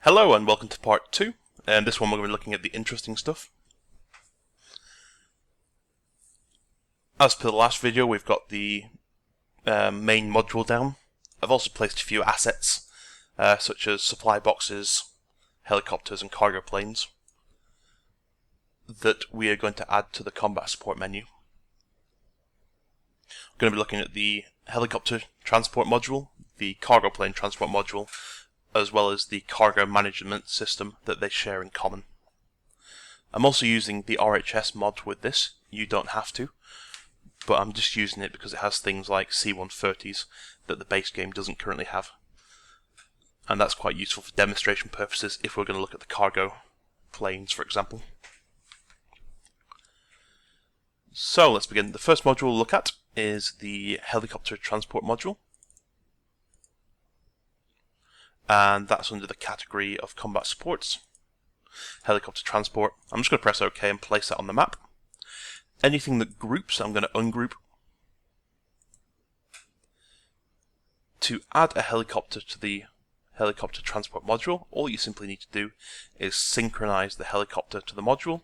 Hello and welcome to part 2, and this one we're going to be looking at the interesting stuff. As per the last video, we've got the main module down. I've also placed a few assets, such as supply boxes, helicopters and cargo planes, that we are going to add to the combat support menu. We're going to be looking at the helicopter transport module, the cargo plane transport module, as well as the cargo management system that they share in common. I'm also using the RHS mod with this. You don't have to, but I'm just using it because it has things like C-130s that the base game doesn't currently have. And that's quite useful for demonstration purposes if we're going to look at the cargo planes, for example. So let's begin. The first module we'll look at is the helicopter transport module. And that's under the category of combat supports. Helicopter transport. I'm just going to press OK and place that on the map. Anything that groups, I'm going to ungroup. To add a helicopter to the helicopter transport module, all you simply need to do is synchronize the helicopter to the module.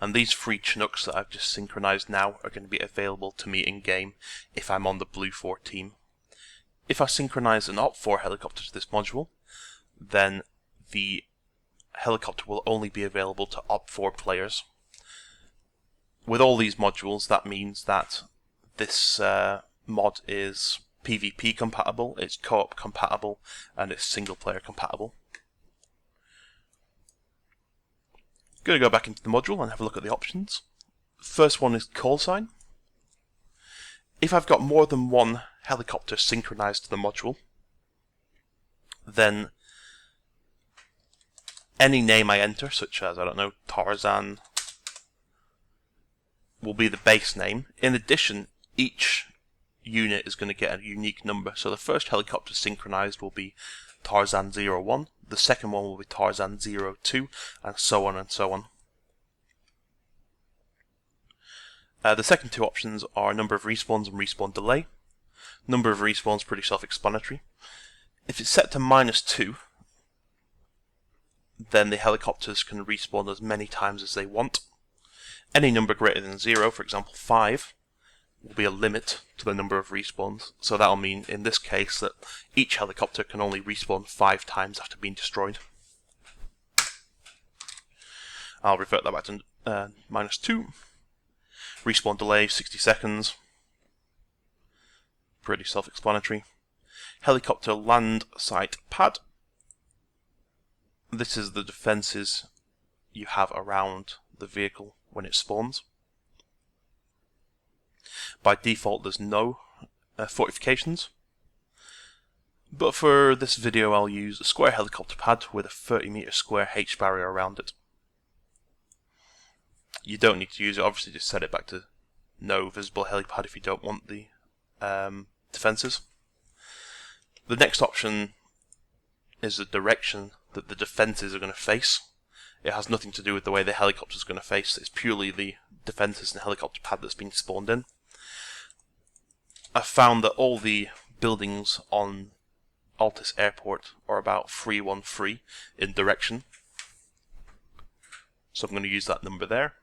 And these 3 Chinooks that I've just synchronized now are going to be available to me in game if I'm on the Blue 4 team. If I synchronize an Op4 helicopter to this module, then the helicopter will only be available to Op4 players. With all these modules, that means that this mod is PvP compatible, it's co-op compatible, and it's single player compatible. I'm going to go back into the module and have a look at the options. First one is call sign. If I've got more than one helicopter synchronized to the module, then any name I enter, such as, I don't know, Tarzan, will be the base name. In addition, each unit is going to get a unique number. So the first helicopter synchronized will be Tarzan 01, the second one will be Tarzan 02, and so on and so on. The second 2 options are number of respawns and respawn delay. Number of respawns pretty self-explanatory. If it's set to -2, then the helicopters can respawn as many times as they want. Any number greater than 0, for example 5, will be a limit to the number of respawns. So that'll mean, in this case, that each helicopter can only respawn 5 times after being destroyed. I'll revert that back to -2. Respawn delay, 60 seconds. Pretty self-explanatory. Helicopter land site pad. This is the defences you have around the vehicle when it spawns. By default there's no fortifications, but for this video I'll use a square helicopter pad with a 30-meter square H barrier around it. You don't need to use it, obviously just set it back to no visible helipad if you don't want the defences. The next option is the direction that the defences are going to face. It has nothing to do with the way the helicopter is going to face, it's purely the defences and helicopter pad that's been spawned in. I've found that all the buildings on Altus Airport are about 313 in direction, so I'm going to use that number there.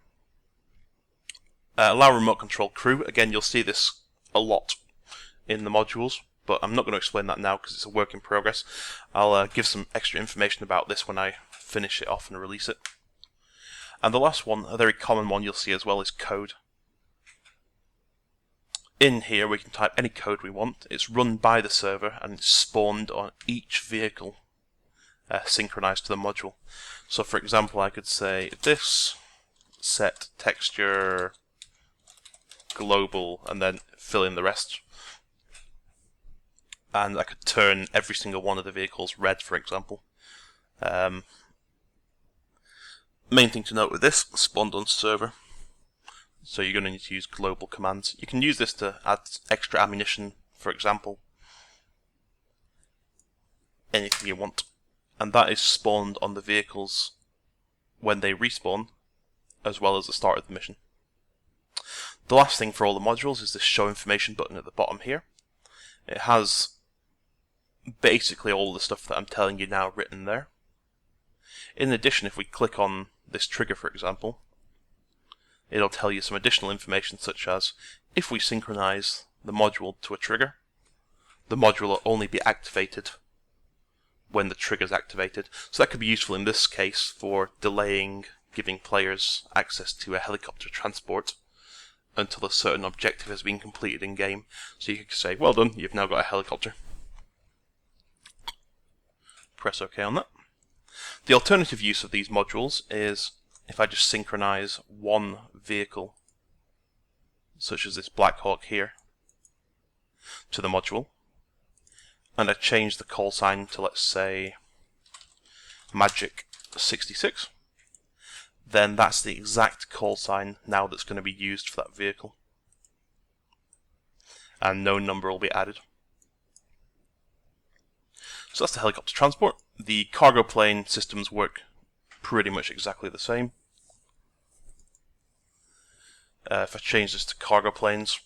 Allow remote control crew. Again, you'll see this a lot in the modules, but I'm not going to explain that now because it's a work in progress. I'll give some extra information about this when I finish it off and release it. And the last one, a very common one you'll see as well, is code. In here we can type any code we want. It's run by the server and it's spawned on each vehicle synchronized to the module. So for example I could say this set texture global and then fill in the rest. And I could turn every single one of the vehicles red, for example. Main thing to note with this, spawned on server. So you're going to need to use global commands. You can use this to add extra ammunition, for example. Anything you want. And that is spawned on the vehicles when they respawn, as well as the start of the mission. The last thing for all the modules is this show information button at the bottom here. It has basically all the stuff that I'm telling you now written there. In addition, if we click on this trigger, for example, it'll tell you some additional information, such as if we synchronize the module to a trigger, the module will only be activated when the trigger is activated. So that could be useful in this case for delaying giving players access to a helicopter transport until a certain objective has been completed in game. So you could say, well done, you've now got a helicopter. Press OK on that. The alternative use of these modules is if I just synchronize one vehicle, such as this Black Hawk here, to the module, and I change the call sign to, let's say, Magic 66, then that's the exact call sign now that's going to be used for that vehicle, and no number will be added. So that's the helicopter transport. The cargo plane systems work pretty much exactly the same. If I change this to cargo planes,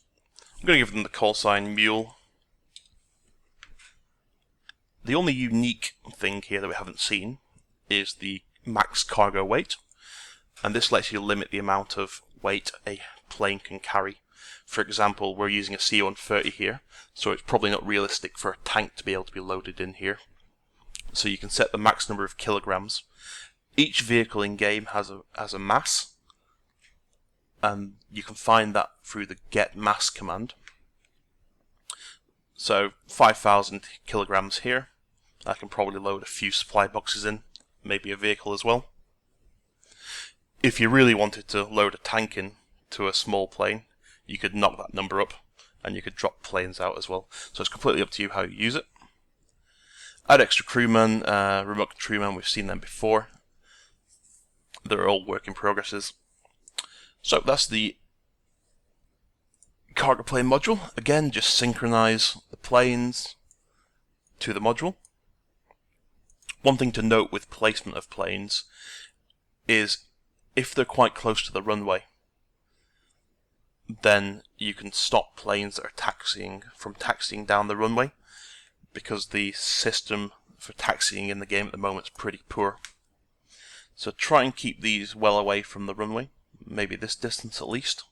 I'm going to give them the call sign Mule. The only unique thing here that we haven't seen is the max cargo weight, and this lets you limit the amount of weight a plane can carry. For example, we're using a C-130 here, so it's probably not realistic for a tank to be able to be loaded in here. So you can set the max number of kilograms. Each vehicle in game has a mass, and you can find that through the get mass command. So 5,000 kilograms here. I can probably load a few supply boxes in, maybe a vehicle as well. If you really wanted to load a tank in to a small plane, you could knock that number up, and you could drop planes out as well. So it's completely up to you how you use it. Add extra crewmen, remote controlmen, we've seen them before. They're all work in progresses. So that's the cargo plane module. Again, just synchronize the planes to the module. One thing to note with placement of planes is if they're quite close to the runway, then you can stop planes that are taxiing from taxiing down the runway, because the system for taxiing in the game at the moment is pretty poor. So try and keep these well away from the runway, maybe this distance at least.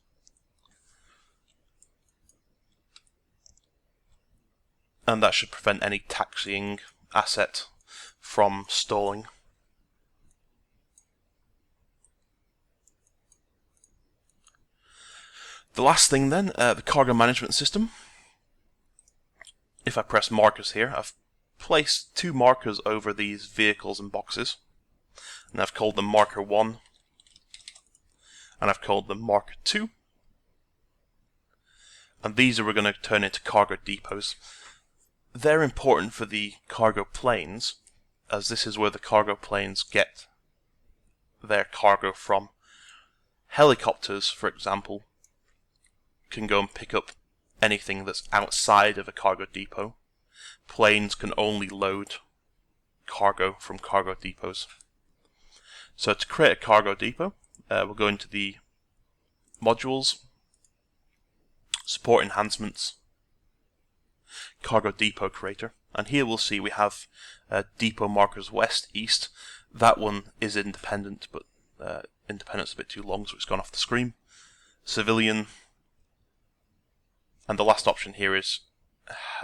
And that should prevent any taxiing asset from stalling. The last thing then, the cargo management system. If I press markers here, I've placed two markers over these vehicles and boxes, and I've called them marker 1 and I've called them marker 2, and these are we're going to turn into cargo depots. They're important for the cargo planes, as this is where the cargo planes get their cargo from. Helicopters, for example, can go and pick up anything that's outside of a cargo depot. Planes can only load cargo from cargo depots. So to create a cargo depot, we'll go into the modules, support enhancements, cargo depot creator, and here we'll see we have depot markers west, east. That one is independent, but independent's a bit too long, so it's gone off the screen. Civilian, and the last option here is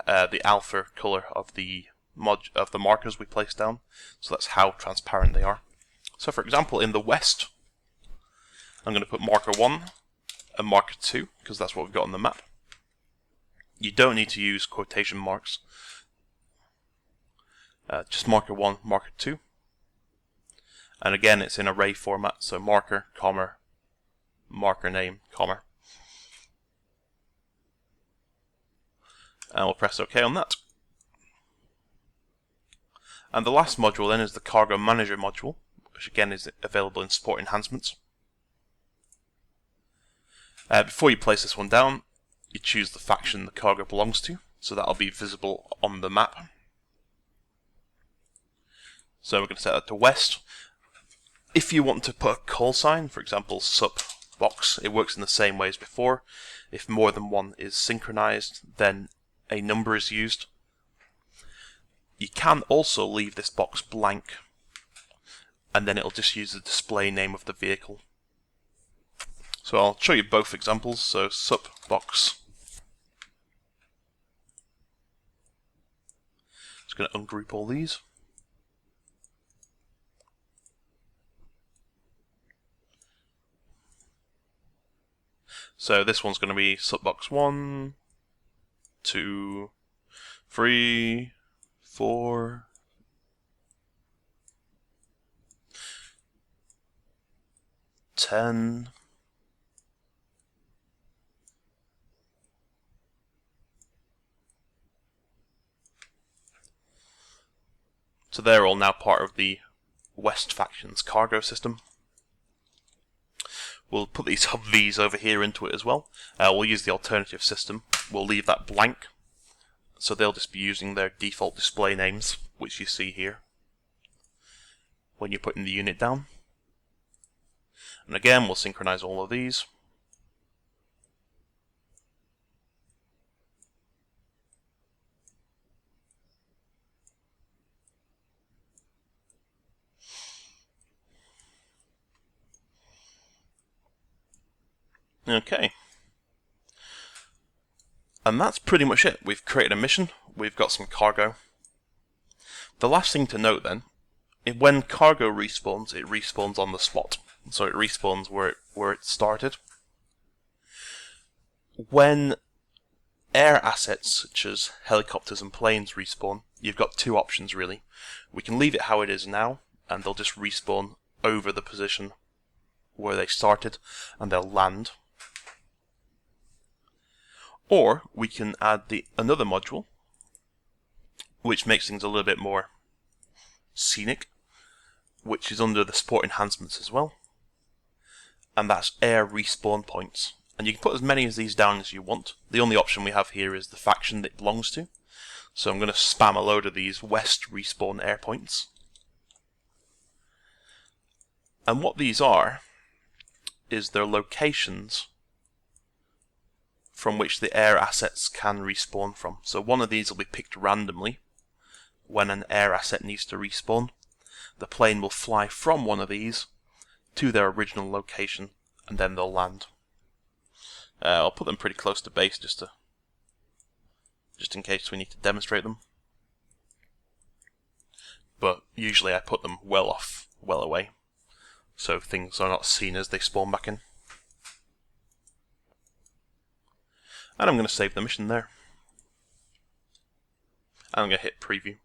the alpha color of the markers we place down, so that's how transparent they are. So for example, in the west, I'm going to put marker 1 and marker 2, because that's what we've got on the map. You don't need to use quotation marks. Just marker 1, marker 2. And again, it's in array format, so marker, comma, marker name, comma. And we'll press OK on that. And the last module then is the Cargo Manager module, which again is available in Support Enhancements. Before you place this one down, you choose the faction the cargo belongs to, so that'll be visible on the map. So we're going to set that to west. If you want to put a call sign, for example sup box, it works in the same way as before. If more than one is synchronized, then a number is used. You can also leave this box blank, and then it'll just use the display name of the vehicle. So I'll show you both examples. So sup box. Just going to ungroup all these. So this one's going to be sup box 1, 2, 3, 4, 10, 'So they're all now part of the West Faction's cargo system. We'll put these Humvees over here into it as well. We'll use the alternative system. We'll leave that blank, so they'll just be using their default display names, which you see here when you're putting the unit down. And again, we'll synchronize all of these. Okay. And that's pretty much it. We've created a mission, we've got some cargo. The last thing to note then, when cargo respawns, it respawns on the spot. So it respawns where it started. When air assets such as helicopters and planes respawn, you've got two options really. We can leave it how it is now, and they'll just respawn over the position where they started, and they'll land. Or we can add another module, which makes things a little bit more scenic, which is under the support enhancements as well. And that's air respawn points. And you can put as many of these down as you want. The only option we have here is the faction that it belongs to. So I'm going to spam a load of these west respawn air points. And what these are is their locations from which the air assets can respawn from. So one of these will be picked randomly when an air asset needs to respawn. The plane will fly from one of these to their original location, and then they'll land. I'll put them pretty close to base just in case we need to demonstrate them. But usually I put them well away, so things are not seen as they spawn back in. And I'm going to save the mission there. And I'm going to hit preview.